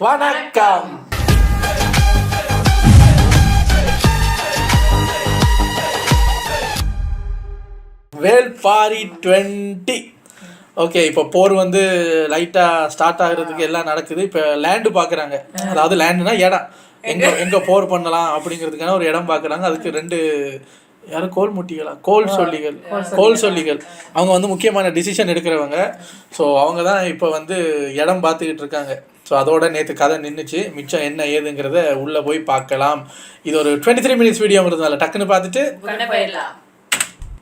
வணக்கம். வேல்பாரி 20. ஓகே, இப்போ போர் வந்து லைட்டாக ஸ்டார்ட் ஆகிறதுக்கு எல்லாம் நடக்குது. இப்போ லேண்டு பார்க்குறாங்க. அதாவது லேண்டுனா இடம், எங்கே போர் பண்ணலாம் அப்படிங்கிறதுக்கான ஒரு இடம் பார்க்குறாங்க. அதுக்கு 2 யாரும் கோல் சொல்லிகள் அவங்க வந்து முக்கியமான டிசிஷன் எடுக்கிறவங்க. ஸோ அவங்க தான் இப்போ வந்து இடம் பார்த்துக்கிட்டு இருக்காங்க. ஸோ அதோட நேற்று கதை நின்றுச்சு. மிச்சம் என்ன ஏதுங்கிறத உள்ளே போய் பார்க்கலாம். இது ஒரு 23 மினிட்ஸ் வீடியோங்கிறதுனால டக்குன்னு பார்த்துட்டு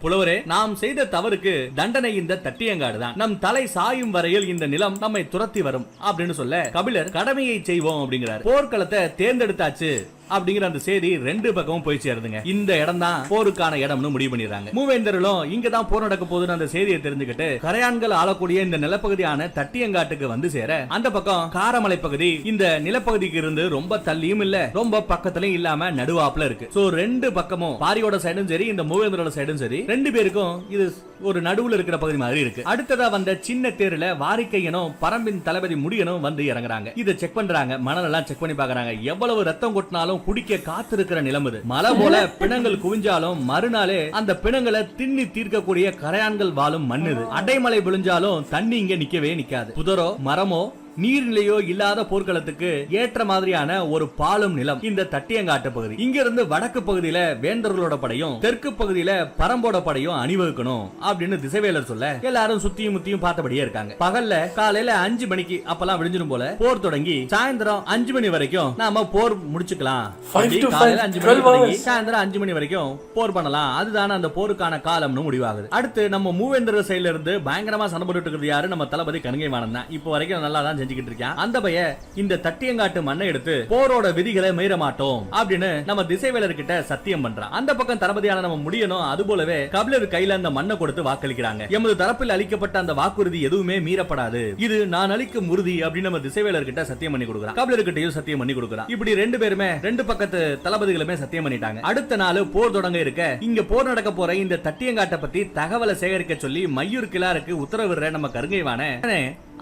புலவரே, நாம் செய்த தவறுக்கு தண்டனை இந்த தட்டியங்காடு தான். நம் தலை சாயும் வரையில் இந்த நிலம் நம்மை துரத்தி வரும் அப்படின்னு சொல்ல கபிலர் கடமையை செய்வோம் அப்படிங்கிறார். போர்க்களத்தை தேர்ந்தெடுத்தாச்சு அப்படிங்கிற அந்த செய்தி 2 பக்கமும் போய் சேருதுங்க. இந்த இடம் தான் போருக்கான இடம்னு முடிவு பண்ணிடுறாங்க. மூவேந்தர்களும் இங்க தான் போர் நடக்க போகுதுன்னு அந்த செய்தியை தெரிஞ்சுக்கிட்டு கரையான்கள் ஆளக்கூடிய இந்த நிலப்பகுதியான தட்டியங்காட்டுக்கு வந்து சேர, அந்த பக்கம் காரமலை பகுதி இந்த நிலப்பகுதிக்கு இருந்து ரொம்ப தள்ளியும் இல்ல, ரொம்ப பக்கத்துலயும் இல்லாம நடுவாப்புல இருக்கு. சோ 2 பக்கமும் பாரியோட சைடும் சரி, இந்த மூவேந்தரோட சைடும் சரி, 2 பேருக்கும் இது ஒரு நடுவுல இருக்கிற பகுதி மாதிரி இருக்கு. அடுத்ததா வந்த சின்ன தேர்ல வாரிக்கையனும் பரம்பின் தளபதி முடியனும் வந்து இறங்குறாங்க. இதை செக் பண்றாங்க. மணல் எல்லாம் செக் பண்ணி பாக்குறாங்க. எவ்வளவு ரத்தம் கொட்டினாலும் குடிக்க காத்திருக்கிற நிலம் இது. மலை போல பிணங்கள் குவிஞ்சாலும் மறுநாளே அந்த பிணங்களை திண்ணி தீர்க்கக்கூடிய கரையான்கள் வாழும் மண் இது. அடைமலை விழுஞ்சாலும் தண்ணி இங்க நிக்கவே நிக்காது. புதரோ மரமோ நீர்நிலையோ இல்லாத போர்க்களத்துக்கு ஏற்ற மாதிரியான ஒரு பாலும் நிலம் இந்த தட்டியங்காட்டு பகுதி. இங்க இருந்து வடக்கு பகுதியில வேந்தர்களோட படையும், தெற்கு பகுதியில பரம்போட படையும் அணிவகுக்கணும் அப்படின்னு திசைவேலர் சொல்ல, எல்லாரும் சுத்தியும் முத்தியும் பார்த்தபடியே இருக்காங்க. பகல்ல காலையில 5 மணிக்கு அப்பெல்லாம் விழிஞ்சிடும் போல போர் தொடங்கி சாயந்தரம் 5 மணி வரைக்கும் நாம போர் முடிச்சுக்கலாம். காலையில 5 மணி தொடங்கி சாயந்தரம் 5 மணி வரைக்கும் போர் பண்ணலாம். அதுதான அந்த போருக்கான காலம்னு முடிவாகுது. அடுத்து நம்ம மூவேந்தர் சைடுல இருந்து பயங்கரமா சண்டை போட்டுட்டு இருக்கிறது யாரு? நம்ம தளபதி கங்கை வாணன் தான். இப்போ வரைக்கும் நல்லா தான் அந்த பைய இந்த தட்டியங்காட்டு மண்ணை எடுத்து போரோட விதிகளை மீற மாட்டோம் அப்படின்னு நம்ம திசைவேலர் கிட்ட சத்தியம் பண்றான். அந்த பக்கம் தளபதியான நம்ம முடியணும். அது போலவே கபிலர் கையில அந்த மண்ணை கொடுத்து வாக்களிக்கிறாங்க. எமது தரப்பில் அளிக்கப்பட்ட அந்த வாக்குறுதி எதுவுமே மீறப்படாது, இது நான் அளிக்கும் உறுதி அப்படின்னு நம்ம திசைவேலர் கிட்ட சத்தியம் பண்ணி கொடுக்குறான். கபிலர் கிட்டையும் சத்தியம் பண்ணி கொடுக்குறான். இப்படி 2 பேருமே 2 பக்கத்து தளபதிகளுமே சத்தியம் பண்ணிட்டாங்க. அடுத்த நாள் போர் தொடங்க இருக்க, இங்க போர் நடக்க போற இந்த தட்டியங்காட்டை பத்தி தகவலை சேகரிக்க சொல்லி மையூர் கிளாருக்கு உத்தரவிடுற நம்ம கருங்கைவான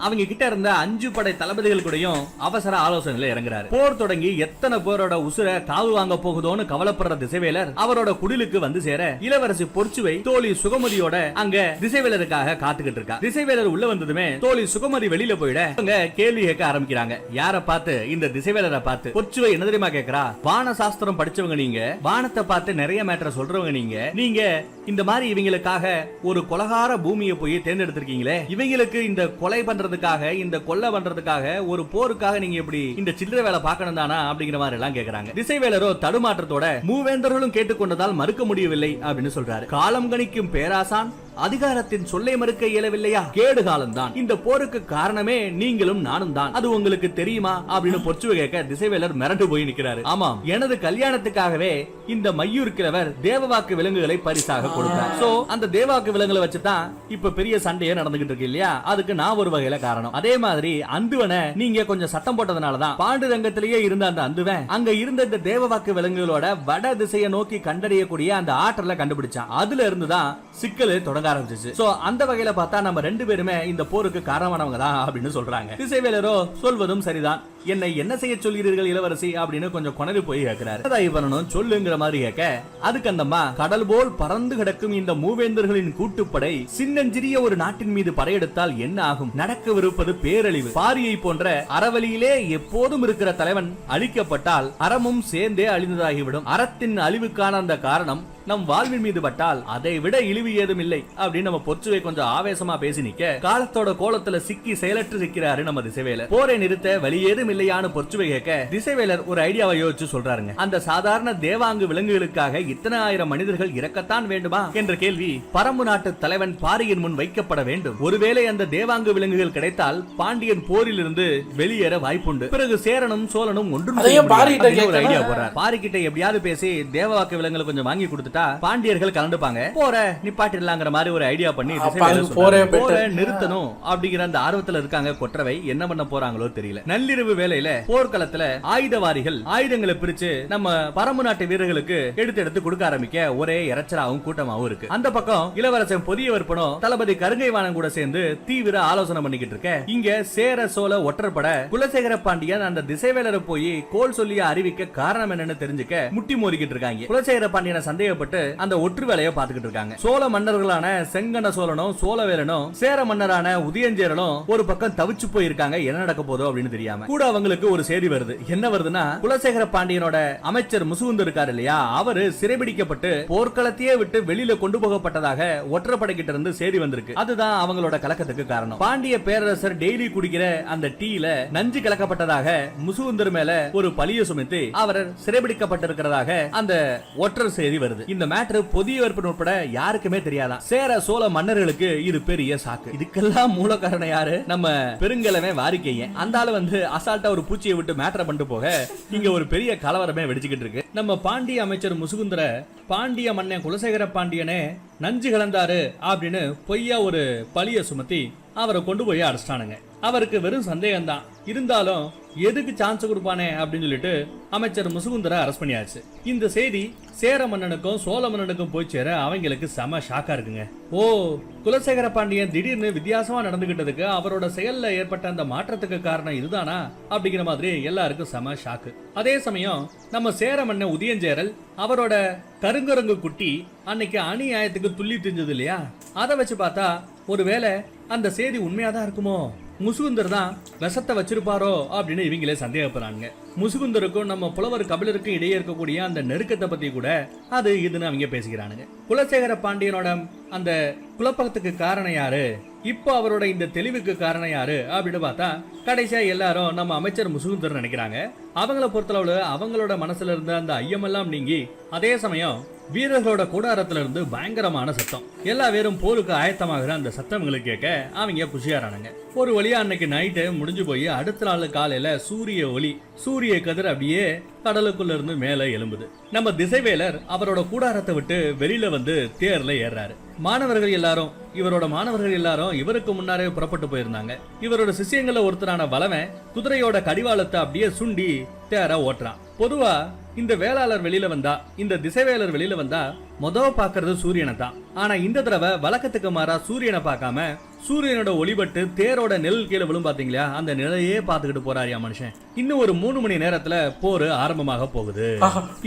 அவங்க கிட்ட இருந்த 5 படை தளபதிகள் கூடயும் அவசர ஆலோசனையில இறங்குறாரு. போர் தொடங்கி எத்தனை பேரோட உசுர காவு வாங்க போகுதோன்னு கவலைப்படுற திசைவேலர் அவரோட குடிலுக்கு வந்து சேர, இளவரசி பொற்சுவை தோழி சுகமதியோட அங்க திசைவேலருக்காக காத்துக்கிட்டு இருக்கா. திசைவேலர் உள்ள வந்ததுமே தோழி சுகமதி வெளியில போயிட அவங்க கேள்வி கேட்க ஆரம்பிக்கிறாங்க. யார பார்த்து? இந்த திசைவேலரை பார்த்து. பொற்சுவை என்ன தெரியுமா கேக்குறா? வான சாஸ்திரம் படிச்சவங்க நீங்க, வானத்தை பார்த்து நிறைய மேட்டர் சொல்றவங்க நீங்க இந்த மாதிரி இவங்களுக்காக ஒரு கொலகார பூமியை போய் தேர்ந்தெடுத்திருக்கீங்களே, இவங்களுக்கு இந்த கொலை பண்றதுக்காக, இந்த கொலை பண்றதுக்காக, ஒரு போருக்காக நீங்க எப்படி இந்த சில்லறை வேலை பார்க்கணும் தானா அப்படிங்கிற மாதிரி எல்லாம் கேக்குறாங்க. திசைவேலரோ தடுமாற்றத்தோட மூவேந்தர்களும் கேட்டுக்கொண்டதால் மறுக்க முடியவில்லை அப்படின்னு சொல்றாரு. காலம் கணிக்கும் பேராசான் அதிகாரத்தின் சொல்லை மறுக்க இயலவில்லையா? கேடு காலம் தான். இந்த போருக்கு காரணமே நீங்களும் நானும் தான், அது உங்களுக்கு தெரியுமா அப்படின்னு பொற்சுவை கேட்க திசைவேலர் மிரண்டு போய் நிக்கிறாரு. ஆமாம், எனது கல்யாணத்துக்காகவே இந்த மையூர் கிழவர் தேவவாக்கு விலங்குகளை பரிசாக கொடுத்தார். சோ அந்த தேவவாக்கு விலங்குகளை வச்சுதான் இப்ப பெரிய சண்டையே நடந்துகிட்டு இருக்கு இல்லையா? அதுக்கு நான் ஒரு வகையில காரணம். அதே மாதிரி அந்துவனை நீங்க கொஞ்சம் சத்தம் போட்டதுனாலதான் பாண்டுரங்கத்திலேயே இருந்த அந்த அந்துவன் அங்க இருந்த இந்த தேவவாக்கு விலங்குகளோட வட திசையை நோக்கி கண்டறியக்கூடிய அந்த ஆற்றலை கண்டுபிடிச்சான். அதுல இருந்துதான் சிக்கல் தொடங்க ஆரம்பிச்சிச்சு. சோ அந்த வகையில பார்த்தா நம்ம 2 பேருமே இந்த போருக்கு காரணமானவங்க தான் அப்படின்னு சொல்றாங்க. திசைவேலரோ சொல்வதும் சரிதான், என்னை என்ன செய்ய சொல்கிறீர்கள் இளவரசி அப்படின்னு கொஞ்சம் கொணறி போய் கேட்கிறாரு. சொல்லுங்கிற மாதிரி கேட்க, அதுக்கு அந்தம்மா, கடல் போல் பறந்து கிடக்கும் இந்த மூவேந்தர்களின் கூட்டுப்படை சின்னஞ்சிறிய ஒரு நாட்டின் மீது படையெடுத்தால் என்ன ஆகும்? நடக்கவிருப்பது பேரழிவு. பாரியை போன்ற அறவழியிலே எப்போதும் இருக்கிற தலைவன் அழிக்கப்பட்டால் அறமும் சேர்ந்தே அழிந்ததாகிவிடும். அறத்தின் அழிவுக்கான அந்த காரணம் நம் வாழ்வின் மீது பட்டால் அதை விட இழிவு ஏதும் இல்லை அப்படின்னு நம்ம பொற்சுவை கொஞ்சம் ஆவேசமா பேசி நிக்க, காலத்தோட கோலத்துல சிக்கி செயலற்று சிக்கிறாரு நம்ம திசைவேலர். போரை நிறுத்த வழி ஏதும் இல்லையான்னு பொற்சுவை கேட்க, திசைவேலர் ஒரு ஐடியாவை யோசிச்சு சொல்றாருங்க. அந்த சாதாரண தேவாங்கு விலங்குகளுக்காக இத்தனை ஆயிரம் மனிதர்கள் இறக்கத்தான் வேண்டுமா என்ற கேள்வி பரம்பு நாட்டு தலைவன் பாரியின் முன் வைக்கப்பட வேண்டும். ஒருவேளை அந்த தேவாங்கு விலங்குகள் கிடைத்தால் பாண்டியன் போரில் இருந்து வெளியேற வாய்ப்புண்டு. பிறகு சேரனும் சோழனும் ஒன்றும் ஒரு ஐடியா போறார். பாரி கிட்ட எப்படியாவது பேசி தேவவாக்கு விலங்குகளை கொஞ்சம் வாங்கி கொடுத்து பாண்டியர்கள் கலந்துப்பாங்க, போற நிப்பாட்டிடலாங்கிற மாதிரி ஒரு ஐடியா பண்ணி நிறுத்தணும் அப்படிங்கிற அந்த ஆர்வத்துல இருக்காங்க. கொற்றவை என்ன பண்ண போறாங்களோ தெரியல. நள்ளிரவு வேளையில போர்க்களத்துல ஆயுதவாரிகள் ஆயுதங்களை பிரிச்சு நம்ம பரம்பு நாட்டு வீரர்களுக்கு எடுத்து கொடுக்க ஆரம்பிக்க ஒரே இறைச்சலாவும் கூட்டமாவும் இருக்கு. அந்த பக்கம் இளவரசன் பொதிய விற்பனும் தளபதி கருங்கைவாணன் கூட சேர்ந்து தீவிர ஆலோசனை பண்ணிக்கிட்டு இருக்க, இங்க சேர சோழ ஒற்றற்பட குலசேகர பாண்டியன் அந்த திசைவேலரை போய் கோல் சொல்லி அறிவிக்க காரணம் என்னன்னு தெரிஞ்சுக்க முட்டி மோதிக்கிட்டு இருக்காங்க. குலசேகர பாண்டியனை சந்தேகப்பட்டு அந்த ஒற்று வேலையை பார்த்துக்கிட்டு இருக்காங்க. சோழ மன்னர்களான செங்கன சோழனும் சோழவேலனும் சேர மன்னரான உதயஞ்சேரலும் ஒரு பக்கம் தவிச்சு போயிருக்காங்க, என்ன நடக்க போதோ அப்படின்னு தெரியாம. கூட அவங்களுக்கு ஒரு செய்தி வருது. என்ன வருதுன்னா, குலசேகர பாண்டியனோட அமைச்சர் முசுகுந்தர் இருக்காரு இல்லையா, அவரு சிறைபிடிக்கப்பட்டு போர்க்களத்தையே விட்டு வெளியில கொண்டு போகப்பட்டதாக ஒற்றப்படைக்கிட்ட இருந்து செய்தி வந்திருக்கு. அதுதான் அவங்களோட கலக்கத்துக்கு காரணம். பாண்டிய பேரரசர் டெய்லி குடிக்கிற அந்த டீல நஞ்சு கலக்கப்பட்டதாக முசுகுந்தர் மேல ஒரு பழிய சுமத்தி அவர் சிறைபிடிக்கப்பட்டிருக்கிறதாக அந்த ஒற்றர் செய்தி வருது. இந்த மேட்டர் பொதிய விற்பனை உட்பட யாருக்குமே தெரியாதான். சேர சோழ மன்னர்களுக்கு இது பெரிய சாக்கு. இதுக்கெல்லாம் மூல காரணம் யாரு? நம்ம பெருங்கலமே வாரிக்கையன். அந்த ஆளு வந்து அசால்ட்டா ஒரு பூச்சியை விட்டு மேட்டரை பண்ணிட்டு போக இங்க ஒரு பெரிய கலவரமே வெடிச்சுக்கிட்டு இருக்கு. நம்ம பாண்டிய அமைச்சர் முசுகுந்தர பாண்டிய மன்னன் குலசேகர பாண்டியனே நஞ்சு கலந்தாரு அப்படின்னு பொய்யா ஒரு பழிய சுமத்தி அவரை கொண்டு போய் அடிச்சிட்டானுங்க. அவருக்கு வெறும் சந்தேகம் தான், இருந்தாலும் எதுக்கு சான்ஸ் கொடுப்பானே அப்படின்னு சொல்லிட்டு அமைச்சர் முசுகுந்தரை அரெஸ்ட் பண்ணியாச்சு. இந்த செய்தி சேர மன்னனுக்கும் சோழ மன்னனுக்கும் போய் சேர அவங்களுக்கு செம ஷாக்கா இருக்குங்க. ஓ, குலசேகர பாண்டியன் திடீர்னு வித்தியாசமா நடந்துகிட்டதுக்கு அவரோட செயல்ல ஏற்பட்ட அந்த மாற்றத்துக்கு காரணம் இதுதானா அப்படிங்கிற மாதிரி எல்லாருக்கும் செம ஷாக்கு. அதே சமயம் நம்ம சேர மன்னன் உதயஞ்சேரல் அவரோட கருங்கரங்கு குட்டி அன்னைக்கு அநியாயத்துக்கு துள்ளி திஞ்சது இல்லையா, அதை வச்சு பார்த்தா ஒருவேளை அந்த செய்தி உண்மையாதான் இருக்குமோ, முசுகுந்தர் தான் விஷத்தை வச்சிருப்பாரோ அப்படின்னு இவங்களே சந்தேகப்படுறாங்க. முசுகுந்தருக்கும் நம்ம புலவர் கபிலருக்கும் இடையே இருக்கக்கூடிய அந்த நெருக்கத்தை பத்தி கூட அது இதுன்னு அவங்க பேசிக்கிறானுங்க. குலசேகர பாண்டியனோட அந்த குழப்பத்துக்கு காரணம் யாரு, இப்போ அவரோட இந்த தெளிவுக்கு காரணம் யாரு அப்படின்னு பார்த்தா கடைசியா எல்லாரும் நம்ம அமைச்சர் முசுகுந்தர் நினைக்கிறாங்க. அவங்கள பொறுத்தளவுல அவங்களோட மனசுல இருந்த அந்த ஐயமெல்லாம் நீங்கி, அதே சமயம் வீரர்களோட கூடாரத்துல இருந்து பயங்கரமான சத்தம், எல்லா பேரும் போருக்கு ஆயத்தமாகிற அந்த சத்தங்களுக்கு கேட்க அவங்க குஷியாரானுங்க. ஒரு வழியா அன்னைக்கு நைட்டு முடிஞ்சு போய் அடுத்த நாள் காலையில சூரிய ஒளி, சூரிய கதிர் அப்படியே கடலுக்குள்ள இருந்து மேல எழும்புது. நம்ம திசைவேலர் அவரோட கூடாரத்தை விட்டு வெளியில வந்து தேர்ல ஏறாரு. மாணவர்கள் எல்லாரும் இவருக்கு முன்னாரே புறப்பட்டு போயிருந்தாங்க. இவரோட சிஷ்யங்கள ஒருத்தரான வளவன் குதிரையோட கடிவாளத்தை அப்படியே சுண்டி தேர ஓட்டுறான். பொதுவா இந்த வேளாளர் வெளியில வந்தா, இந்த திசைவேலர் வெளியில வந்தா பாக்குறது சூரியனை தான். ஆனா இந்த தடவை வழக்கத்துக்கு மாறா சூரியனை பார்க்காம சூரியனோட ஒளிபட்டு தேரோட நெல் கீழே விழும் பாத்தீங்களா, அந்த நிலையே பாத்துக்கிட்டு போறாரியா மனுஷன். இன்னும் ஒரு 3 மணி நேரத்துல போர் ஆரம்பமாக போகுது.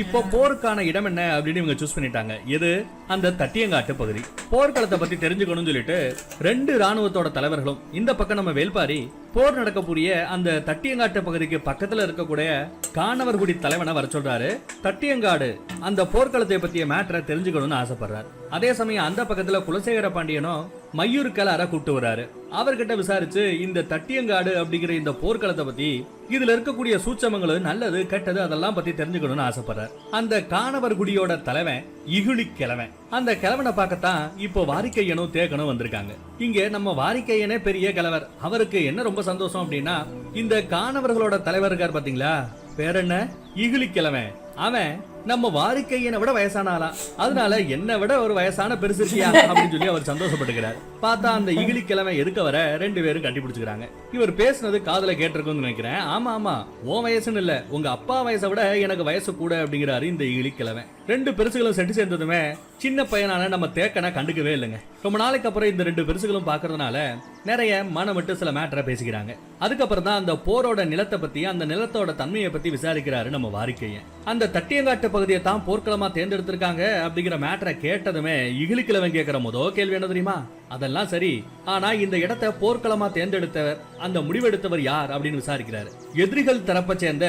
இப்போ போருக்கான இடம் என்ன அப்படின்னு இவங்க சூஸ் பண்ணிட்டாங்க. எது? அந்த தட்டியங்காட்டு பகுதி. போர்க்களத்தை பத்தி தெரிஞ்சுக்கணும்னு சொல்லிட்டு 2 ராணுவத்தோட தலைவர்களும், இந்த பக்கம் நம்ம வேல்பாரி போர் நடக்கக்கூடிய அந்த தட்டியங்காட்டு பகுதிக்கு பக்கத்துல இருக்கக்கூடிய காணவர்குடி தலைவனை வர சொல்றாரு. தட்டியங்காடு அந்த போர்க்களத்தை பத்திய மேட்டரை தெரிஞ்சுக்கணும்னு ஆசைப்படுறாரு. அதே சமயம் அந்த பக்கத்துல குலசேகர பாண்டியனும் மையூர் கலார கூப்பிட்டு வர்றாரு. அவர்கிட்ட விசாரிச்சு இந்த தட்டியங்காடு அப்படிங்கிற இந்த போர்க்களத்தை பத்தி, இதுல இருக்கக்கூடிய சூட்சமங்களும் நல்லது கெட்டது அதெல்லாம் பத்தி தெரிஞ்சுக்கணும்னு ஆசைப்படுறாரு. அந்த காணவர்குடியோட தலைவன் இகுழி கிழவன், அந்த கிழவனை பார்க்கத்தான் இப்போ வாரிக்கையனும் தேக்கனும் வந்திருக்காங்க. இங்க நம்ம வாரிக்கையனே பெரிய கிழவர். அவருக்கு என்ன ரொம்ப சந்தோஷம் அப்படின்னா, இந்த காணவர்களோட தலைவர் இருக்கார் பாத்தீங்களா, பேர் என்ன, இகுழி கிழவன், அவன் நம்ம வாரிக்கையனை விட வயசானாலாம், அதனால என்ன விட ஒரு வயசான பெருசு இருக்கியா அப்படின்னு சொல்லி அவர் சந்தோஷப்பட்டுக்கிறார். பார்த்தா அந்த இகிலி கிழமை எதுக்க வர 2 பேரும் கட்டி பிடிச்சுக்கிறாங்க. இவர் பேசுனது காதல கேட்டிருக்கும்னு நினைக்கிறேன். ஆமா உன் வயசுன்னு இல்ல, உங்க அப்பா வயசை விட எனக்கு வயசு கூட அப்படிங்கிறாரு இந்த இகிலி கிழமை. 2 பெருசுகளும் செட்டு சேர்ந்ததுமே சின்ன பையனான நம்ம தேக்கனை கண்டுக்கவே இல்லைங்க. ரொம்ப நாளைக்கு அப்புறம் இந்த 2 பெருசுகளும் பாக்குறதுனால நிறைய மனம் விட்டு சில மேட்டரை பேசிக்கிறாங்க. அதுக்கப்புறம் தான் அந்த போரோட நிலத்தை பத்தி, அந்த நிலத்தோட தன்மையை பத்தி விசாரிக்கிறாரு நம்ம வாரிக்கையன். அந்த தட்டியங்காட்டு பகுதியை தான் போர்க்களமா தேர்ந்தெடுத்திருக்காங்க அப்படிங்கிற மேட்டரை கேட்டதுமே இகிலிக்கிழவன் கேட்கிற முதல் கேள்வி என்ன தெரியுமா? அதெல்லாம் சரி, ஆனா இந்த இடத்தை போர்க்களமா தேர்ந்தெடுத்தவர், அந்த முடிவெடுத்தவர் யார் அப்படின்னு விசாரிக்கிறாரு. எதிரிகள் தரப்பை சேர்ந்த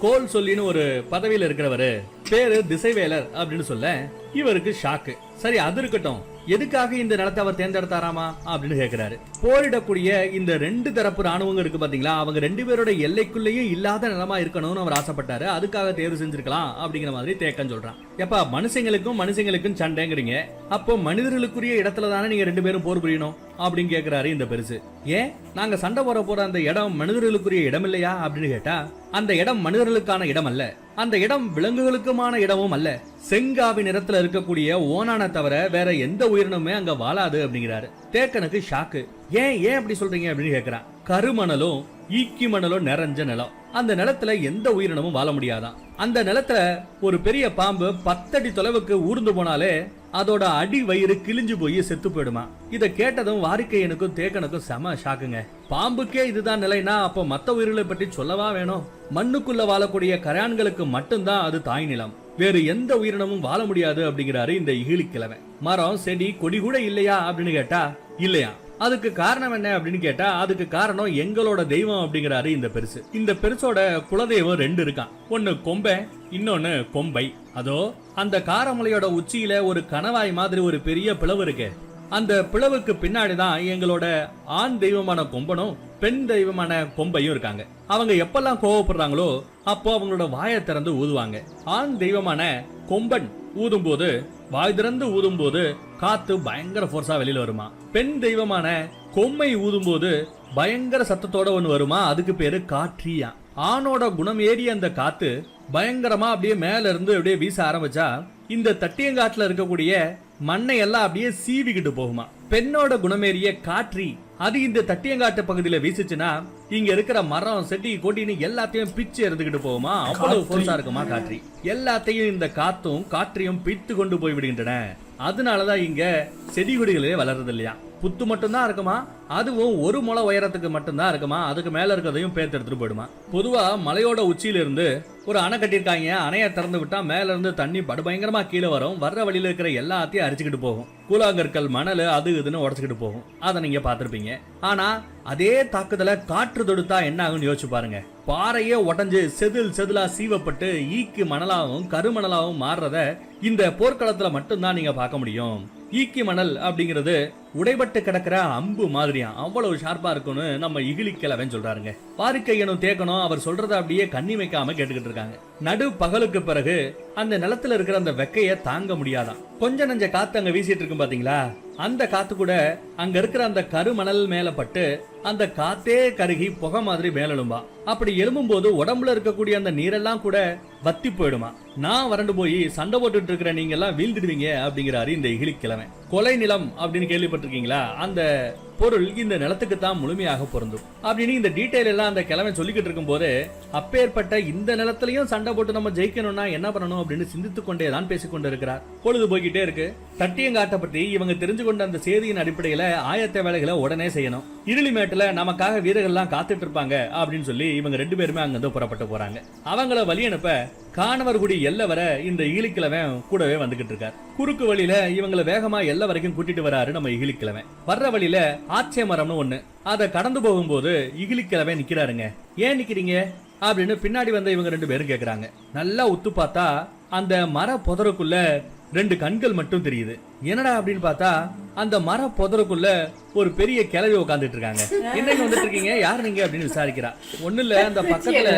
கோல் சொல்லின்னு ஒரு பதவியில இருக்கிறவரு, பேரு திசைவேலர் அப்படின்னு சொல்ல இவருக்கு ஷாக்கு. சரி அது இருக்கட்டும், எதுக்காக இந்த நிலத்தை அவர் தேர்ந்தெடுத்தாராமா அப்படின்னு கேட்கிறாரு. போரிடக்கூடிய இந்த 2 தரப்பு ராணுவங்க இருக்கு பாத்தீங்களா, அவங்க 2 பேரோட எல்லைக்குள்ளேயும் இல்லாத நிலமா இருக்கணும்னு அவர் ஆசைப்பட்டாரு. அதுக்காக தேர்வு செஞ்சிருக்கலாம் அப்படிங்கிற மாதிரி தேக்கன் சொல்றான். எப்பா மனுஷங்களுக்கும் சண்டைங்கிறீங்க, அப்போ மனிதர்களுக்குரிய இடத்துல தானே நீங்க 2 பேரும் போர் புரியணும் அப்படின்னு கேட்கிறாரு இந்த பெருசு. ஏன் நாங்க சண்டை போற அந்த இடம் மனிதர்களுக்குரிய இடம் இல்லையா அப்படின்னு கேட்டா, அந்த இடம் மனிதர்களுக்கான இடம் அல்ல, அந்த இடம் விலங்குகளுக்குமான இடமும் அல்ல. செங்காவி நிறத்துல இருக்கக்கூடிய ஓனான தவிர வேற எந்த உயிரினமே அங்க வாழாது அப்படிங்கிறாரு. தேக்கனுக்கு ஷாக்கு. ஏன் அப்படி சொல்றீங்க அப்படின்னு கேக்குறான். கருமணலும் ஈக்கி மணலும் நிறைஞ்ச நிலம், அந்த நிலத்துல எந்த உயிரினமும் வாழ முடியாதான். அந்த நிலத்துல ஒரு பெரிய பாம்பு 10 அடி தொலைவுக்கு ஊர்ந்து போனாலே அதோட அடி வயிறு கிழிஞ்சு போய் செத்து போயிடுமா. இத கேட்டதும் வாரிக்கையனுக்கும் தேக்கனுக்கும் செம ஷாக்குங்க. பாம்புக்கே இதுதான் நிலைனா அப்ப மத்த உயிர்களை பற்றி சொல்லவா வேணும்? மண்ணுக்குள்ள வாழக்கூடிய கரையான்களுக்கு மட்டும்தான் அது தாய் நிலம், வேறு எந்த உயிரினமும் வாழ முடியாது அப்படிங்கிறாரு இந்த இகிலிக்கிழமை. மரம் செடி கொடி கூட இல்லையா அப்படின்னு கேட்டா இல்லையா. அதுக்கு காரணம் என்ன அப்படின்னு கேட்டா அதுக்கு காரணம் எங்களோட தெய்வம் அப்படிங்கிறாரு இந்த பெருசு. இந்த பெருசோட குலதெய்வம் 2 இருக்கான். ஒன்னு கொம்பை, இன்னொன்னு கொம்பை. அதோ அந்த காரமலையோட உச்சியில ஒரு கணவாய் மாதிரி ஒரு பெரிய பிளவு இருக்கு. அந்த பிளவுக்கு பின்னாடிதான் எங்களோட ஆண் தெய்வமான கொம்பனும் பெண் தெய்வமான கொம்பையும் இருக்காங்க. அவங்க எப்பெல்லாம் கோவப்படுறாங்களோ அப்போ அவங்களோட வாயை திறந்து ஊதுவாங்க. ஆண் தெய்வமான கொம்பன் ஊதும் போது, வாய் திறந்து ஊதும் போது காத்து பயங்கர போர்ஸா வெளியில வருமா. பெண் தெய்வமான கொம்மை ஊதும் போது பயங்கர சத்தத்தோட ஒண்ணு வருமா, அதுக்கு பேரு காற்றியா. ஆணோட குணம் ஏறிய அந்த காத்து பயங்கரமா அப்படியே மேல இருந்து அப்படியே வீச ஆரம்பிச்சா இந்த தட்டியங்காட்டுல இருக்கக்கூடிய மண்ணை எல்லாம் அப்படியே சீவிக்கிட்டு போகுமா. பெண்ணோட குணமேறிய காற்றி அது இந்த தட்டியங்காட்டு பகுதியில வீசுச்சுன்னா இங்க இருக்கிற மரம் செடி கொடின்னு எல்லாத்தையும் பிச்சு எறிந்துகிட்டு போகுமா. அவ்வளவு போர்ஸா இருக்குமா காற்றி. எல்லாத்தையும் இந்த காத்தும் காற்றையும் பித்து கொண்டு போய் விடுகின்றன. அதனாலதான் இங்க செடி கொடிகளே வளர்றது இல்லையா. புத்து மட்டும்தான் இருக்குமா, அதுவும் 1 முளை உயரத்துக்கு மட்டும்தான் இருக்குமா. அதுக்கு மேல இருக்கிறதையும் பேத்து எடுத்துட்டு போயிடுமா. பொதுவா மலையோட உச்சியில இருந்து ஒரு அணை கட்டியிருக்காங்க. அணையை திறந்து விட்டா மேல இருந்து தண்ணி படுபயங்கரமா கீழே வரும். வர்ற வழியில இருக்கிற எல்லாத்தையும் அரிச்சுக்கிட்டு போகும். கூழாங்கற்கள் மணல் அது இதுன்னு உடச்சுக்கிட்டு போகும். அதை நீங்க பாத்திருப்பீங்க. ஆனா அதே தாக்குதல காற்று தொடுத்தா என்ன ஆகும்னு யோசிச்சு பாருங்க. பாறையே உடஞ்சு செதில் செதிலா சீவப்பட்டு ஈக்கு மணலாவும் கருமணலாவும் மாறுறத இந்த போர்க்களத்துல மட்டும்தான் நீங்க பார்க்க முடியும். ஈக்கி மணல் அப்படிங்கிறது உடைபட்டு கிடக்கிற அம்பு மாதிரியா, அவ்வளவு ஷார்ப்பா இருக்கும்னு நம்ம இகிலிக்கிழவன் சொல்றாருங்க. வாரிக்கையனும் தேக்கனும் அவர் சொல்றத அப்படியே கண்ணி வைக்காம கேட்டுக்கிட்டு இருக்காங்க. நடு பகலுக்கு பிறகு அந்த நிலத்துல இருக்கிற அந்த வெக்கைய தாங்க முடியாதான். கொஞ்ச நஞ்ச காத்து அங்க வீசிட்டு இருக்கும் பாத்தீங்களா, அந்த காத்து கூட அங்க இருக்கிற அந்த கருமணல் மேல பட்டு அந்த காத்தே கருகி புகை மாதிரி மேலெழும்பா. அப்படி எழும்பும் போது உடம்புல இருக்கக்கூடிய அந்த நீரெல்லாம் கூட வத்தி போயிடுமா. நான் வறண்டு போய் சண்டை போட்டுட்டு இருக்கிற நீங்க எல்லாம் வீழ்ந்துடுவீங்க அப்படிங்கிறாரு இந்த இகிலிக்கிழமை. கொலை நிலம் அப்படின்னு கேள்விப்பட்டிருக்கீங்களா, அந்த பொருள் இந்த நிலத்துக்கு தான் முழுமையாக பொருந்தும் அப்படின்னு இந்த டீடைல் எல்லாம் அந்த கிழமை சொல்லிக்கிட்டு இருக்கும் போது அப்பேற்பட்ட இந்த நிலத்திலையும் சண்டை போட்டு நம்ம ஜெயிக்கணும்னா என்ன பண்ணணும் அப்படின்னு சிந்தித்துக் கொண்டே தான் பேசிக்கொண்டு இருக்கிறார். பொழுது போய்கிட்டே இருக்கு. தட்டியங்காட்டை பற்றி இவங்க தெரிஞ்சு கொண்ட அந்த செய்தியின் அடிப்படையில ஆயத்த வேலைகளை உடனே செய்யணும். இருளிமேட்டுல நமக்காக வீரர்கள்லாம் காத்துட்டு இருப்பாங்க அப்படின்னு சொல்லி இவங்க 2 பேருமே அங்கிருந்து புறப்பட்டு போறாங்க. அவங்கள வழி அனுப்ப காணவர்குடி எல்லை வர இந்த இகிலிக்கிழமை கூடவே வந்துகிட்டு இருக்கார். குறுக்கு வழியில இவங்களை வேகமா எல்லை வரைக்கும் கூட்டிட்டு வராரு நம்ம இகிலிக்கிழமை. வர்ற வழியில ஆச்சே மரம்னு ஒண்ணு, அதை கடந்து போகும்போது இகிலிக்கிழமை நிக்கிறாருங்க. ஏன் நிக்கிறீங்க அப்படின்னு பின்னாடி வந்த இவங்க 2 பேரும் கேக்குறாங்க. நல்லா உத்து பார்த்தா அந்த மர புதருக்குள்ள 2 கண்கள் மட்டும் தெரியுது. என்னடா அப்படின்னு பார்த்தா அந்த மர புதருக்குள்ள ஒரு பெரிய கிழவி உட்காந்துட்டு இருக்காங்க. என்னங்க வந்துட்டு இருக்கீங்க, யார் நீங்க அப்படின்னு விசாரிக்கிறா. ஒண்ணு இல்ல, அந்த பக்கத்துல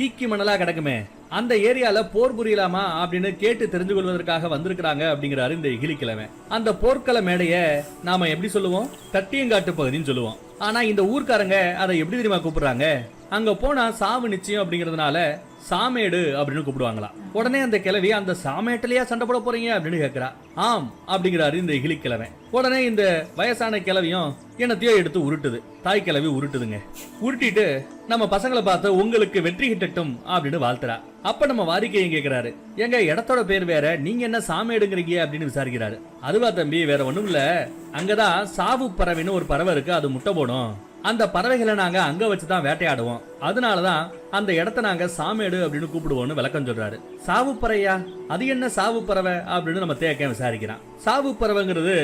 ஈக்கி மணலா கிடக்குமே அந்த ஏரியால போர் புரியலாமா அப்படின்னு கேட்டு தெரிஞ்சு கொள்வதற்காக வந்திருக்கிறாங்க அப்படிங்கிறாரு இந்த இகிலிக்கிழமை. அந்த போர்க்கள மேடைய நாம எப்படி சொல்லுவோம், தட்டியங்காட்டு பகுதின்னு சொல்லுவோம். ஆனா இந்த ஊர்க்காரங்க அதை எப்படி தெரியுமா கூப்பிடுறாங்க, அங்க போனா சாவு நிச்சயம் அப்படிங்கறதுனால சாமேடு அப்படின்னு கூப்பிடுவாங்களா. உடனே அந்த கிழவி அந்த சாமேட்டிலேயே சண்டை போட போறீங்க அப்படின்னு கேக்குறா. ஆம் அப்படிங்கிறாரு இந்த இகிலிக்கிழமை. உடனே இந்த வயசான கிழவியும் என்னத்தையோ எடுத்து உருட்டுது. தாய் கிழவி உருட்டுதுங்க. உருட்டிட்டு நம்ம பசங்களை பார்த்து உங்களுக்கு வெற்றி கிட்டட்டும் அப்படின்னு வாழ்த்துறா. அப்ப நம்ம வாரிக்கையும் கேக்குறாரு, எங்க இடத்தோட பேர் வேற, நீங்க என்ன சாமேடுங்கிறீங்க அப்படின்னு விசாரிக்கிறாரு. அதுவா தம்பி, வேற ஒண்ணும் இல்ல, அங்கதான் சாவு பறவைன்னு ஒரு பறவை இருக்கு, அது முட்டை போடும். அந்த பறவைகளை நாங்க அங்க வச்சுதான் வேட்டையாடுவோம். அதனாலதான் அந்த இடத்த நாங்க சாமேடு அப்படின்னு கூப்பிடுவோம்னு விளக்கம் சொல்றாரு. சாவு பறவையா, அது என்ன சாவு பறவை அப்படின்னு நம்ம தேக்க விசாரிக்கிறான். சாவு பறவைங்கிறது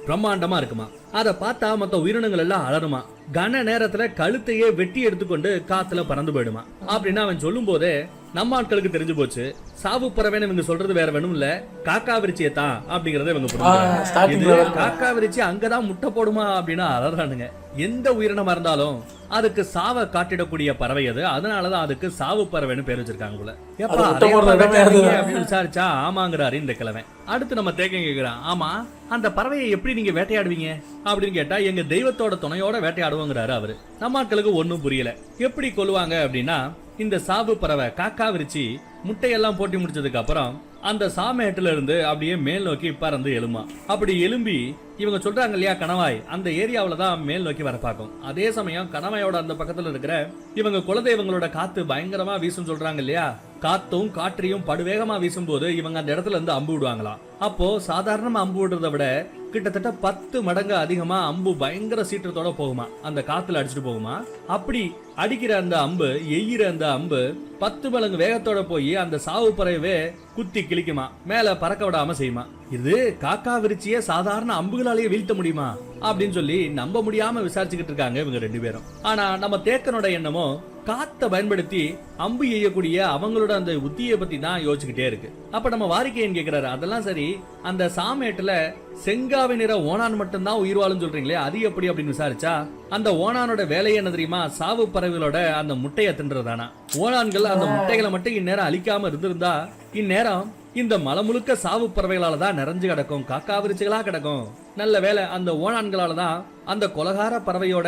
பிரம்மாண்டமா இருக்குமா. அதை பார்த்தா மத்த உயிரினங்கள் எல்லாம் அலருமா. கன நேரத்துல கழுத்தையே வெட்டி எடுத்துக்கொண்டு காத்துல பறந்து போயிடுமா அப்படின்னு அவன் சொல்லும் போதே நம்ம ஆட்களுக்கு தெரிஞ்சு போச்சு. சாவு பறவைன்னு இவங்க சொல்றது வேற வேணும் இல்ல, காக்கா விரிச்சியத்தான் அப்படிங்கறத இவங்க புரிஞ்சுக்கிறாங்க. காக்கா விரிச்சி அங்கதான் முட்டை போடுமா அப்படின்னு அலறானுங்க. எந்த உயிரினமா இருந்தாலும் அதுக்கு சாவை காட்டிடக்கூடிய பறவை அது, அதனாலதான் அதுக்கு சாவு பறவைன்னு பேர் வச்சிருக்காங்க போல. அப்படின்னு விசாரிச்சா ஆமாங்கிறாரு இந்த கிழமை. அடுத்து நம்ம தேக்க கேக்குறான், ஆமா அந்த பறவையை எப்படி நீங்க வேட்டையாடுவீங்க அப்படின்னு கேட்டா எங்க தெய்வத்தோட துணையோட வேட்டையாடுவோங்கிறாரு அவரு. நம்ம ஆட்களுக்கு ஒன்னும் புரியல. எப்படி கொல்லுவாங்க அப்படின்னா இந்த சாவு பறவை காக்கா விரிச்சி முட்டையெல்லாம் போட்டி முடிச்சதுக்கு அப்புறம் அந்த சாமேட்டுல இருந்து அப்படியே மேல் நோக்கி பறந்து எழுமா. அப்படி எழும்பி இவங்க சொல்றாங்க இல்லையா கணவாய், அந்த ஏரியாவில தான் மேல் நோக்கி வர பார்க்கும். அதே சமயம் கணவாயோட அந்த பக்கத்துல இருக்கிற இவங்க குலதெய்வங்களோட காத்து பயங்கரமா வீசும் சொல்றாங்க இல்லையா. காத்தும் காற்றையும் படுவேகமா வீசும் போது இவங்க அந்த இடத்துல இருந்து அம்பு விடுவாங்களாம். அப்போ சாதாரணமா அம்பு விடுறத விட கிட்டத்தட்ட 10 மடங்கு அதிகமா அம்பு பயங்கர சீற்றத்தோட போகுமா, அந்த காத்துல அடிச்சுட்டு போகுமா. அப்படி அடிக்கிற அந்த அம்பு, எய்கிற அந்த அம்பு 10 மடங்கு வேகத்தோட போய் அந்த சாவு பறவையே குத்தி கிழிக்குமா, மேல பறக்க விடாம செய்யுமா. இது காக்கா விரிச்சியே சாதாரண அம்புகளாலேயே வீழ்த்த முடியுமா அப்படின்னு சொல்லி நம்ப முடியாம விசாரிச்சுக்கிட்டு இருக்காங்க இவங்க 2 பேரும். ஆனா நம்ம தேக்கனோட எண்ணமோ காத்த பயன்படுத்தி அம்பு எய்யக்கூடிய அவங்களோட அந்த உத்தியை பத்தி தான் யோசிச்சுக்கிட்டே இருக்கு. அப்ப நம்ம வாரிக்கையன் கேக்குறாரு, அதெல்லாம் சரி, அந்த சாமேட்டுல செங்காவி நிற ஓணான் மட்டும்தான் உயிர் வாழும் சொல்றீங்களே, அது எப்படி அப்படின்னு விசாரிச்சா அந்த ஓணானோட வேலையை என்ன தெரியுமா, சாவு பறவைகளோட அந்த முட்டையை தின்றதானா. ஓணான்கள் அந்த முட்டைகளை மட்டும் இந்நேரம் அழிக்காம இருந்திருந்தா இந்நேரம் இந்த மலை முழுக்க சாவு பறவைகளால தான் நிறைஞ்சு கிடக்கும், காக்கா விரிச்சுகளா கிடக்கும். நல்ல வேலை அந்த ஓணான்களால தான் அந்த கொலகார பறவையோட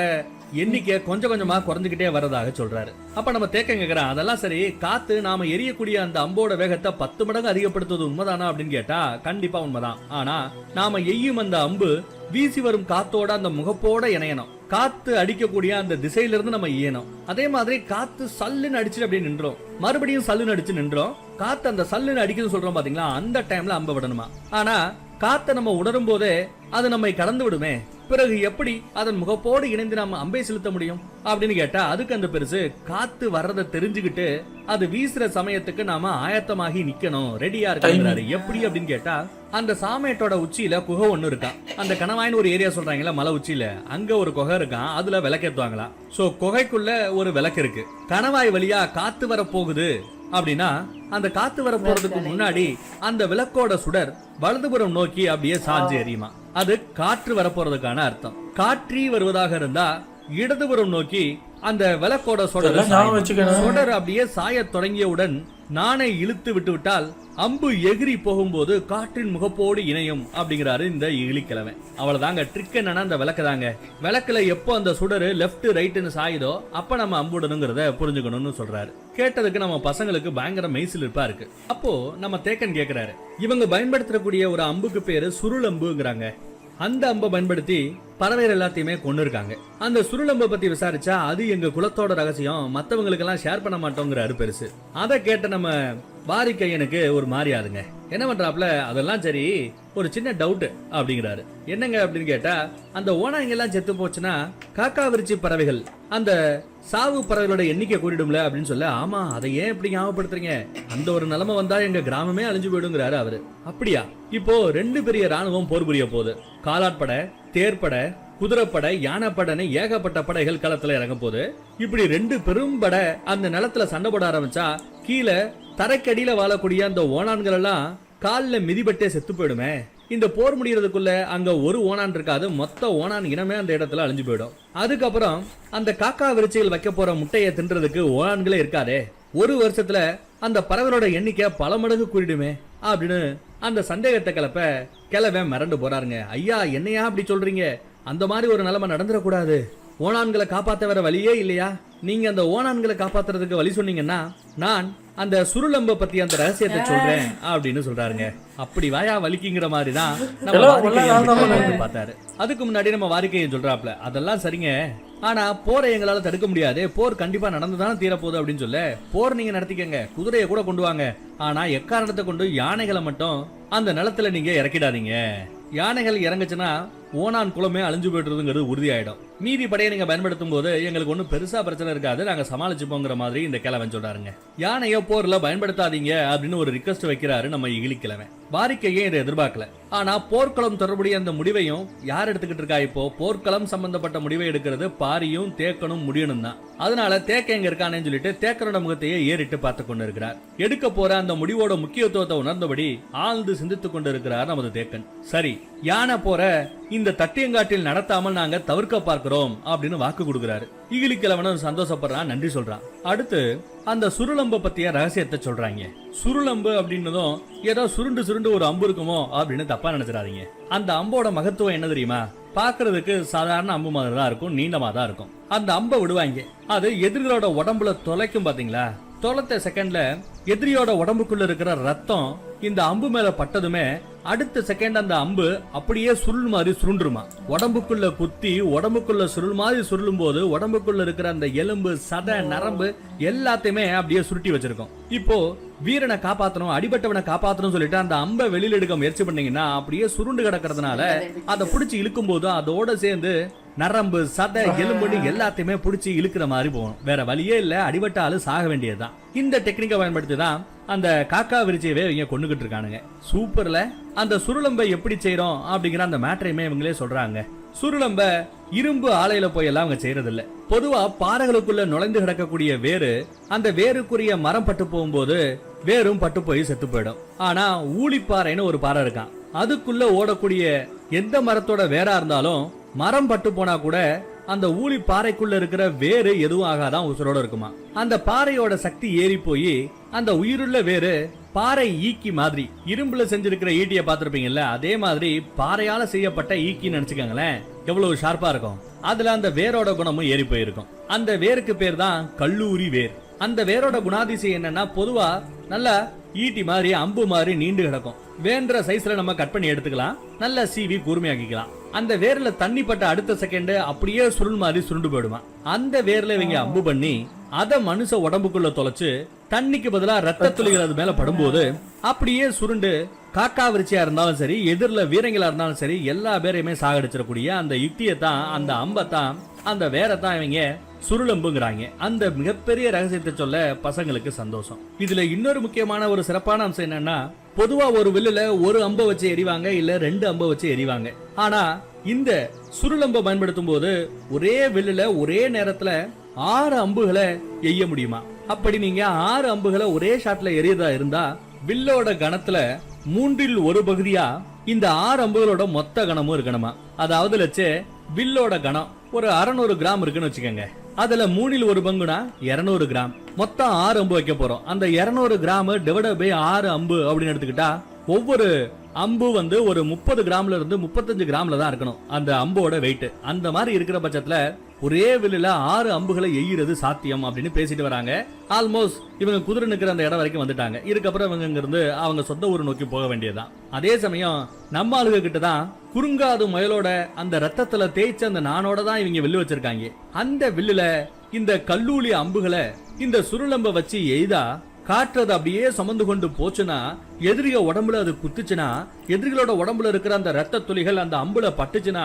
எண்ணிக்கை கொஞ்சம் கொஞ்சமா குறைஞ்சுக்கிட்டே வரதாக சொல்றாரு. அப்ப நம்ம தேக்கம் கேக்குறோம், அதெல்லாம் சரி, காத்து நாம எரியக்கூடிய அந்த அம்போட வேகத்தை 10 மடங்கு அதிகப்படுத்துவது உண்மைதானா அப்படின்னு கேட்டா கண்டிப்பா உண்மைதான். ஆனா நாம எய்யும் அந்த அம்பு வீசி வரும் காத்தோட அந்த முகப்போட இணையணும். காத்து அடிக்கக்கூடிய அந்த திசையில இருந்து நம்ம ஈயணும். அதே மாதிரி காத்து சல்லுன்னு அடிச்சுட்டு அப்படியே நின்றோம், மறுபடியும் சல்லுன்னு அடிச்சு நின்றோம். காத்து அந்த சல்லுன்னு அடிக்குதுன்னு சொல்றோம் பாத்தீங்களா, அந்த டைம்ல அம்ப விடணுமா. ஆனா காத்த நம்ம உணரும் போதே அது நம்மை கடந்து விடுமே, பிறகு எப்படி அதன் முகப்போடு இணைந்து நாம அம்பை செலுத்த முடியும் அப்படின்னு கேட்டா அதுக்கு அந்த பெருசு காத்து வர்றதை தெரிஞ்சுக்கிட்டு அது வீசுற சமயத்துக்கு நாம ஆயத்தமாகி நிக்கணும், ரெடியா இருக்கிறாரு. எப்படி அப்படின்னு கேட்டா அந்த சாமேட்டோட உச்சியில குகை ஒண்ணு இருக்கான். அந்த கணவாயின்னு ஒரு ஏரியா சொல்றாங்களா மலை உச்சியில, அங்க ஒரு குகை இருக்கான், அதுல விளக்கேத்துவாங்களா. சோ குகைக்குள்ள ஒரு விளக்கு இருக்கு. கணவாய் வழியா காத்து வர போகுது அப்படின்னா அந்த காத்து வர போறதுக்கு முன்னாடி அந்த விளக்கோட சுடர் வலதுபுறம் நோக்கி அப்படியே சாஞ்சு எரியுமா. அது காற்று வரப்போறதுக்கான அர்த்தம். காற்றி வருவதாக இருந்தா இடதுபுறம் நோக்கி அந்த விளக்கோட சுடர் அப்படியே சாய தொடங்கியவுடன் நாணை இழுத்து விட்டு விட்டால் அம்பு எகிரி போகும்போது காற்றின் முகப்போடு இணையும் அப்படிங்கிறாரு இந்த இழிக்கிழமை. அவ்வளவுதாங்க ட்ரிக். என்னன்னா அந்த விளக்கு தாங்க, விளக்குல எப்போ அந்த சுடரு லெப்ட் ரைட்னு சாயுதோ அப்ப நம்ம அம்புடணுங்கிறத புரிஞ்சுக்கணும்னு சொல்றாரு. கேட்டதுக்கு நம்ம பசங்களுக்கு பயங்கர மெய்சிலிருப்பா இருக்கு. அப்போ நம்ம தேக்கன் கேக்குறாரு, இவங்க பயன்படுத்தக்கூடிய ஒரு அம்புக்கு பேரு சுருளம்புங்கிறாங்க. அந்த அம்பை பயன்படுத்தி பறவைகள் எல்லாத்தையுமே கொண்டு இருக்காங்க. அந்த சுருளம்பை பத்தி விசாரிச்சா அது எங்க குலத்தோட ரகசியம், மத்தவங்களுக்கு எல்லாம் ஷேர் பண்ண மாட்டோங்கிறாரு பெருசு. அதை கேட்ட நம்ம வாரிக்கையனுக்கு ஒரு மாதிரியாதுங்க. என்ன பண்றாப்ல, அதெல்லாம் சரி, ஒரு சின்ன டவுட் அப்படிங்கிறாரு. என்னங்க அப்படின்னு கேட்டா, அந்த ஓனாங்க எல்லாம் செத்து போச்சுன்னா காக்கா விரிச்சி பறவைகள் அந்த சாவு பறவைகளோட எண்ணிக்கை கூடிடும்ல அப்படின்னு சொல்ல, ஆமா அதை ஏன் இப்படி ஞாபகப்படுத்துறீங்க, அந்த ஒரு நிலைமை வந்தா எங்க கிராமமே அழிஞ்சு போயிடுங்கிறாரு அவரு. அப்படியா, இப்போ 2 பெரிய ராணுவம் போர் புரிய போகுது. காலாட்படை, தேர்ப்படை, குதிரைப்படை, யானைப்படைன்னு ஏகப்பட்ட படைகள் களத்துல இறங்க போது. இப்படி 2 பெரும் படை அந்த நிலத்துல சண்டை போட ஆரம்பிச்சா கீழே தரைக்கடியில வாழக்கூடிய அந்த ஓணான்கள் எல்லாம் கால்ல மிதிபட்டே செத்து போயிடுமே. இந்த போர் முடியறதுக்குள்ள அங்க ஒரு ஓணான் இருக்காது, மொத்த ஓணான் இனமே அந்த இடத்துல அழிஞ்சு போயிடும். அதுக்கப்புறம் அந்த காக்கா விரிச்சிகள் வைக்க போற முட்டையை தின்றதுக்கு ஓணான்களே இருக்காதே. ஒரு வருஷத்துல அந்த பறவைகளோட எண்ணிக்கை பல மடங்கு கூடிடுமே அப்படின்னு அந்த சந்தேகத்தை கிளவ மிரண்டு போறாருங்க. ஐயா என்னையா அப்படி சொல்றீங்க, அந்த மாதிரி ஒரு நிலைமை நடந்துடக்கூடாது, ஓணான்களை காப்பாத்த வேற வழியே இல்லையா, நீங்க அந்த ஓணான்களை காப்பாத்துறதுக்கு வழி சொன்னீங்கன்னா நான் அந்த சுருளம்ப பத்தி அந்த ரகசியத்தை சொல்றேன் அப்படின்னு சொல்றாருங்க. அப்படி வாயா வலிக்குங்கிற மாதிரிதான் நம்ம பார்த்தாரு. அதுக்கு முன்னாடி நம்ம வாரிக்கையை சொல்றாப்ல, அதெல்லாம் சரிங்க, ஆனா போரை எங்களால தடுக்க முடியாது, போர் கண்டிப்பா நடந்துதானே தீரப்போகுது அப்படின்னு சொல்ல, போர் நீங்க நடத்திக்கங்க, குதிரையை கூட கொண்டு வாங்க, ஆனா எக்காரணத்தை கொண்டு யானைகளை மட்டும் அந்த நிலத்துல நீங்க இறக்கிடாதீங்க. யானைகள் இறங்குச்சுன்னா ஓணான் குலமே அழிஞ்சு போயிடுறதுங்கிறது உறுதியாயிடும். மீதி படையை நீங்க பயன்படுத்தும் போது எங்களுக்கு ஒன்னும் பெருசா பிரச்சனை இருக்காது, நாங்க சமாளிச்சுப்போங்கிற மாதிரி இந்த கிழவன் சொல்றாருங்க. யானைய போர்ல பயன்படுத்தாதீங்க அப்படின்னு ஒரு ரிக்வெஸ்ட் வைக்கிறாரு நம்ம இகிலிக்கிழவன். வாரிக்கையே இதை எதிர்பார்க்கல. ஆனா போர்க்களம் தொடர்புடைய அந்த முடிவையும் யார் எடுத்துக்கிட்டு இருக்கா, இப்போ போர்க்களம் சம்பந்தப்பட்ட முடிவை எடுக்கிறது பாரியும் தேக்கனும் முடியணும் தான். அதனால தேக்க எங்க இருக்கானேன்னு சொல்லிட்டு தேக்கனோட முகத்தையே ஏறிட்டு பார்த்து கொண்டு இருக்கிறார். எடுக்க போற அந்த முடிவோட முக்கியத்துவத்தை உணர்ந்தபடி ஆழ்ந்து சிந்தித்துக் கொண்டு இருக்கிறார் நமது தேக்கன். சரி, யானை போற இந்த தட்டியங்காட்டில் நடத்தாமல் நாங்க தவிர்க்க பார்க்க பாதுகாக்கிறோம் அப்படின்னு வாக்கு கொடுக்கிறாரு. ஈகிலிக்கிழவனும் சந்தோஷப்படுறான், நன்றி சொல்றான். அடுத்து அந்த சுருளம்ப பத்திய ரகசியத்தை சொல்றாங்க. சுருளம்பு அப்படின்னதும் ஏதோ சுருண்டு சுருண்டு ஒரு அம்பு இருக்குமோ அப்படின்னு தப்பா நினைச்சிடாதீங்க. அந்த அம்போட மகத்துவம் என்ன தெரியுமா? பாக்குறதுக்கு சாதாரண அம்பு மாதிரி தான் இருக்கும், நீண்டமா தான் இருக்கும். அந்த அம்பை விடுவாங்க, அது எதிரிகளோட உடம்புல தொலைக்கும். பாத்தீங்களா, தொலைத்த செகண்ட்ல எதிரியோட உடம்புக்குள்ள இருக்கிற ரத்தம் இந்த அம்பு மேல பட்டதுமே அடுத்த செகண்ட் அந்த அம்பு அப்படியே சுருள் மாதிரி சுருண்டுருமா. உடம்புக்குள்ள குத்தி உடம்புக்குள்ள சுருள் மாதிரி சுருளும் போது உடம்புக்குள்ள இருக்கிற அந்த எலும்பு, சதை, நரம்பு எல்லாத்தையுமே அப்படியே சுருட்டி வச்சிருக்கும். இப்போ வீரனை காப்பாத்தணும், அடிபட்டவனை காப்பாத்தணும் சொல்லிட்டு அந்த அம்பை வெளியில எடுக்க முயற்சி பண்ணீங்கன்னா அப்படியே சுருண்டு கிடக்கிறதுனால அதை பிடிச்சி இழுக்கும் போது அதோட சேர்ந்து நரம்பு, சதை, எலும்பு எல்லாத்தையுமே பிடிச்சி இழுக்கிற மாதிரி போகணும். வேற வழியே இல்ல, அடிபட்ட ஆளு சாக வேண்டியதுதான். இந்த டெக்னிக்கை பயன்படுத்தி தான் அந்த காக்கா விரிச்சியவே இவங்க கொண்டுகிட்டு இருக்கானுங்க. சூப்பர்ல. அந்த சுருளம்பை எப்படி செய்யறோம் அப்படிங்கிற அந்த மேட்டரையுமே இவங்களே சொல்றாங்க. சுருளம்ப இரும்பு ஆலையில போய் எல்லாம் அவங்க செய்யறது இல்ல. பொதுவா பாறைகளுக்குள்ள நுழைந்து கிடக்கக்கூடிய வேறு, அந்த வேருக்குரிய மரம் பட்டு போகும்போது வேரும் பட்டு போய் செத்து போயிடும். ஆனா ஊழிப்பாறைன்னு ஒரு பாறை இருக்கான், அதுக்குள்ள ஓடக்கூடிய எந்த மரத்தோட வேரா இருந்தாலும் மரம் பட்டு போனா கூட அந்த ஊழி பாறைக்குள்ள இருக்கிற வேறு எதுவும் ஆகாதான், உசுரோட இருக்குமா. அந்த பாறையோட சக்தி ஏறி போய் அந்த உயிருள்ள வேறு பாறை ஈக்கி மாதிரி, இரும்புல செஞ்சிருக்கிற ஈட்டிய பாத்திருப்பீங்கல்ல, அதே மாதிரி பாறையால செய்யப்பட்ட ஈக்கின்னு நினைச்சுக்கோங்களேன். எவ்வளவு ஷார்ப்பா இருக்கும். அதுல அந்த வேரோட குணமும் ஏறி போயிருக்கும். அந்த வேருக்கு பேர் தான் கல்லூரி வேர். அந்த வேரோட குணாதிசயம் என்னன்னா, பொதுவா நல்லா ஈட்டி மாதிரி அம்பு மாதிரி நீண்டு கிடக்கும். வேன்ற சைஸ்ல நம்ம கட் பண்ணி எடுத்துக்கலாம், நல்லா சீவி கூர்மையாக்கிக்கலாம். அந்த வேர்ல தண்ணி பட்ட அடுத்த செகண்ட் அப்படியே சுருள் மாதிரி சுருண்டு போயிடுமா. அந்த வேர்ல இவங்க அம்பு பண்ணி அத மனுஷ உடம்புக்குள்ள தொலைச்சு தண்ணிக்கு பதிலா ரத்த துளிகள் அது மேல படும்போது அப்படியே சுருண்டு காக்கா விரிச்சியா இருந்தாலும் சரி, எதிரில வீரங்களா இருந்தாலும் சரி, எல்லா பேரையுமே சாகடிச்சிடக்கூடிய அந்த யுக்தியை தான், அந்த அம்பத்தான், அந்த வேரத்தான் இவங்க சுருளம்புங்கிறாங்க. அந்த மிகப்பெரிய ரகசியத்தை சொல்ல பசங்களுக்கு சந்தோஷம். இதுல இன்னொரு முக்கியமான ஒரு சிறப்பான அம்சம் என்னன்னா, பொதுவா ஒரு வில்லுல ஒரு அம்பை வச்சு எறிவாங்க, இல்ல 2 அம்பை வச்சு எறிவாங்க. ஆனா இந்த சுருளம்பை பயன்படுத்தும் போது ஒரே வில்லுல ஒரே நேரத்துல 6 அம்புகளை எய்ய முடியுமா. அப்படி நீங்க 6 அம்புகளை ஒரே ஷாட்ல எரியதா இருந்தா வில்லோட கணத்துல 1/3 பகுதியா இந்த 6 அம்புகளோட மொத்த கணமும் இருக்கணுமா. அதாவது லட்சே வில்லோட கணம் ஒரு 600 கிராம் இருக்குன்னு வச்சுக்கோங்க. அதுல 1/3 பங்குனா 200 கிராம். மொத்தம் 6 அம்பு வைக்க போறோம். அந்த 200 கிராம் டிவைட் பை 6 அம்பு அப்படின்னு எடுத்துக்கிட்டா ஒவ்வொரு அம்பு வந்து ஒரு 30 கிராம்ல இருந்து 35 கிராம்ல தான் இருக்கணும் அந்த அம்போட வெயிட். அந்த மாதிரி இருக்கிற பட்சத்துல ஒரே வில்லுல 6 அம்புகளை எய்கிறது சாத்தியம் அப்படின்னு பேசிட்டு வராங்க. ஆல்மோஸ்ட் இவங்க குதிரை நிக்கிற அந்த இடம் வரைக்கும் வந்துட்டாங்க. இதுக்கப்புறம் இவங்க இங்க இருந்து அவங்க சொந்த ஊர் நோக்கி போக வேண்டியதுதான். அதே சமயம் நம்ம ஆளுக கிட்ட தான் குறுங்காது முயலோட அந்த ரத்தத்துல தேய்ச்ச அந்த நானோட தான் இவங்க வில்லு வச்சிருக்காங்க. அந்த வில்லுல இந்த கல்லூலி அம்புகளை இந்த சுருளம்ப வச்சு எய்தா காற்றது அப்படியே சுமந்து கொண்டு போச்சுன்னா, எதிரிக உடம்புல அது குத்துச்சுன்னா, எதிரிகளோட உடம்புல இருக்கிற அந்த ரத்த துளிகள் அந்த அம்புல பட்டுச்சுன்னா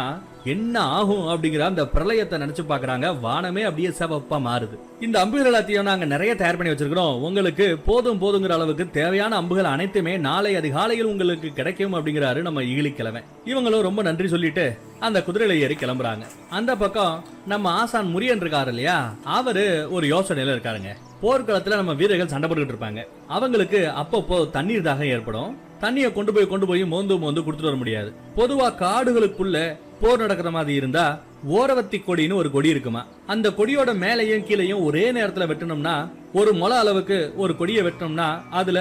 என்ன ஆகும் அப்படிங்கிற அந்த பிரளயத்தை நினைச்சு பாக்குறாங்க. வானமே அப்படியே சிவப்பா மாறுது. இந்த அம்புகள் எல்லாத்தையும் நாங்க நிறைய தயார் பண்ணி வச்சிருக்கிறோம். உங்களுக்கு போதுங்கிற அளவுக்கு தேவையான அம்புகள் அனைத்துமே நாளை அதிகாலையில் உங்களுக்கு கிடைக்கும் அப்படிங்கிறாரு நம்ம ஈகிலிக்கிழமை. இவங்களும் ரொம்ப நன்றி சொல்லிட்டு அந்த குதிரையில ஏறி கிளம்புறாங்க. அந்த பக்கம் நம்ம ஆசான் முரியன் இருக்காரு இல்லையா, அவரு ஒரு யோசனையில இருக்காருங்க. போர்க்களத்துல நம்ம வீரர்கள் சண்டை போட்டுக்கிட்டு இருப்பாங்க. அவங்களுக்கு அப்பப்போ தண்ணீர் தாகம் ஏற்படும். தண்ணியை கொண்டு போய் மோந்து கொடுத்துட்டு வர முடியாது. பொதுவா காடுகளுக்குள்ள போர் நடக்கிற மாதிரி இருந்தா ஓரவத்தி கொடின்னு ஒரு கொடி இருக்குமா. அந்த கொடியோட மேலையும் கீழையும் ஒரே நேரத்துல வெட்டணும்னா, ஒரு முளை அளவுக்கு ஒரு கொடியை வெட்டணும்னா அதுல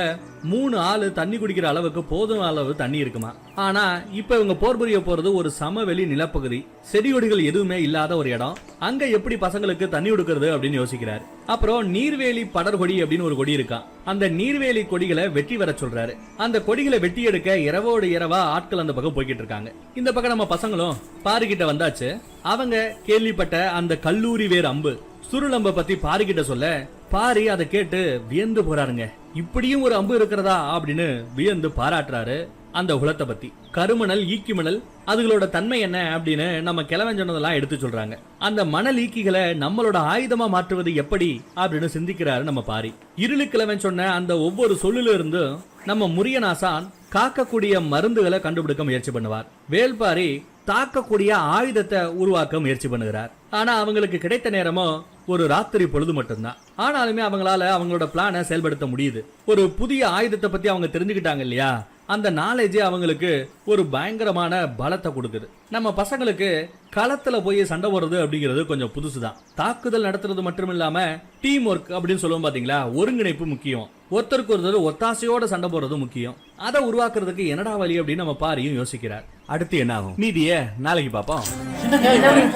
3 ஆளு தண்ணி குடிக்கிற அளவுக்கு போதும் அளவு தண்ணி இருக்குமா. ஆனா இப்ப இவங்க போர் புரிய போறது ஒரு சமவெளி நிலப்பகுதி, செடிகொடிகள் எதுவுமே இல்லாத ஒரு இடம். அங்க எப்படி பசங்களுக்கு தண்ணி கொடுக்கறது அப்படின்னு யோசிக்கிறாரு. அப்புறம் நீர்வேலி படர்கொடி அப்படின்னு ஒரு கொடி இருக்கா. அந்த நீர்வேலி கொடிகளை வெட்டி வர சொல்றாரு. அந்த கொடிகளை வெட்டி எடுக்க இரவோடு இரவா ஆட்கள் அந்த பக்கம் போய்கிட்டு இருக்காங்க. இந்த பக்கம் நம்ம பசங்களும் பாருகிட்ட வந்தாச்சு. அவங்க கேள்விப்பட்ட அந்த கல்லூரி வேர் அம்பு சுருளம்ப பத்தி பாரிக்கிட்ட சொல்ல, பாரி அதை கேட்டு வியந்து போறாருங்க. இப்படியும் ஒரு அம்பு இருக்கிறதா அப்படின்னு வியந்து பாராட்டுறாரு அந்த உலத்தை பத்தி. கருமணல், ஈக்கி மணல், அதுகளோட தன்மை என்ன அப்படின்னு நம்ம கிழவன் சொன்னதெல்லாம் எடுத்து சொல்றாங்க. அந்த மணல் ஈக்கிகளை நம்மளோட ஆயுதமா மாற்றுவது எப்படி அப்படின்னு சிந்திக்கிறாரு நம்ம பாரி. இருளு கிழவன் சொன்ன அந்த ஒவ்வொரு சொல்லுல இருந்து நம்ம முரியனாசான் காக்கக்கூடிய மருந்துகளை கண்டுபிடிக்க முயற்சி பண்ணுவார். வேல்பாரி தாக்கக்கூடிய ஆயுதத்தை உருவாக்க முயற்சி பண்ணுகிறார். ஆனா அவங்களுக்கு கிடைத்த நேரமோ ஒரு ராத்திரி பொழுது மட்டும்தான். ஆனாலுமே அவங்களால அவங்களோட பிளானை செயல்படுத்த முடியுது. ஒரு புதிய ஆயுதத்தை பத்தி அவங்க தெரிஞ்சுக்கிட்டாங்க இல்லையா, அந்த நாலேஜே அவங்களுக்கு ஒரு பயங்கரமான பலத்தை கொடுக்குது. நம்ம பசங்களுக்கு களத்துல போய் சண்டை போடுறது அப்படிங்கிறது கொஞ்சம் புதுசுதான். தாக்குதல் நடத்துறது மட்டும் இல்லாம டீம் ஒர்க் அப்படின்னு சொல்லுவோம் பாத்தீங்களா, ஒருங்கிணைப்பு முக்கியம். ஒருத்தருக்கு ஒருத்தர் ஒத்தாசையோட சண்டை போடுறது முக்கியம். அதை உருவாக்குறதுக்கு என்னடா வழி அப்படின்னு நம்ம பாரியும் யோசிக்கிறார். அடுத்து என்ன ஆகும் மீதிய நாளைக்கு பாப்போம்.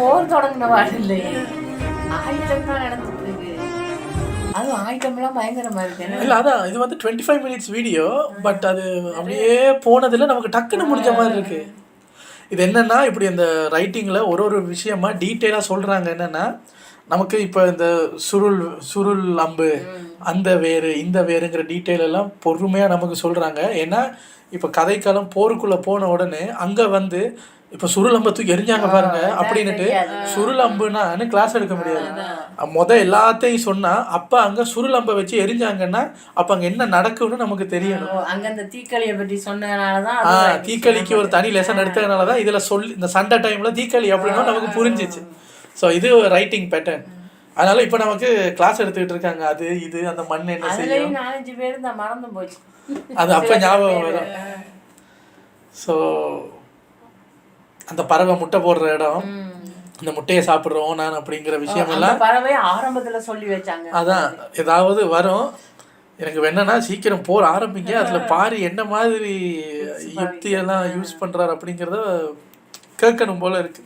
போர் தொடங்கின வாடு இல்லையே, ஆயுதம் தான் நடந்துட்டு இருக்கு. அதுவும் ஆயுதம்லாம் பயங்கரமா இருக்கு. இல்லை அதான் இது வந்து 25 minutes வீடியோ, பட் அது அப்படியே போனதில் நமக்கு டக்குன்னு முடிஞ்ச மாதிரி இருக்கு. இது என்னன்னா இப்படி இந்த ரைட்டிங்கில் ஒரு விஷயமா டீட்டெயிலாக சொல்கிறாங்க. என்னென்னா நமக்கு இப்போ இந்த சுருள் அம்பு அந்த வேறு இந்த வேறுங்கிற டீட்டெயில் எல்லாம் பொறுமையாக நமக்கு சொல்கிறாங்க. ஏன்னா இப்போ கதைக்காலம் போருக்குள்ளே போன உடனே அங்கே வந்து இப்போ சுருள் அம்பை தூக்கி எரிஞ்சாங்க பாருங்க அப்படின்னுட்டு, சுருள் அம்புன்னு கிளாஸ் எடுக்க முடியாது. எல்லாத்தையும் சொன்னா அப்ப அங்க சுருள் அம்பை வச்சு எரிஞ்சாங்கன்னா அப்ப அங்க என்ன நடக்கும்னு நமக்கு தெரியணும். அங்க அந்த தீக்களியை பற்றி சொன்னதுனாலதான், தீக்களிக்கு ஒரு தனி லெசன் எடுத்ததுனாலதான் இதுல சொல்லி இந்த சண்டை டைம்ல தீக்களி அப்படின்னா நமக்கு புரிஞ்சிச்சு. ஸோ இது ரைட்டிங் பேட்டர்ன். அதனால இப்ப நமக்கு கிளாஸ் எடுத்துக்கிட்டு இருக்காங்க. அது இது அந்த மண் என்ன செய்யும் 4-5 பேர் தான் மறந்து போச்சு, அது அப்ப ஞாபகம் வரும். ஸோ அந்த பறவை முட்டை போடுற இடம், அந்த முட்டையை சாப்பிடுறோம் நான் அப்படிங்கிற விஷயம் எல்லாம் பறவை ஆரம்பத்துல சொல்லி வச்சாங்க. அதான் ஏதாவது வரும். எனக்கு என்னன்னா சீக்கிரம் போர் ஆரம்பிங்க, அதுல பாரி என்ன மாதிரி யுக்தியெல்லாம் யூஸ் பண்றாரு அப்படிங்கிறத கேட்கணும் போல இருக்கு.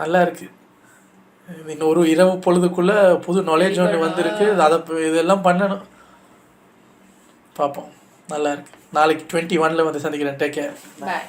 நல்லா இருக்கு. இன்னொரு இரவு பொழுதுக்குள்ள புது நாலேஜ் ஒன்று வந்திருக்கு. அதை இதெல்லாம் பண்ணணும். பார்ப்போம். நல்லா இருக்கு. நாளைக்கு 21 வந்து சந்திக்கிறேன். Take care. பாய்.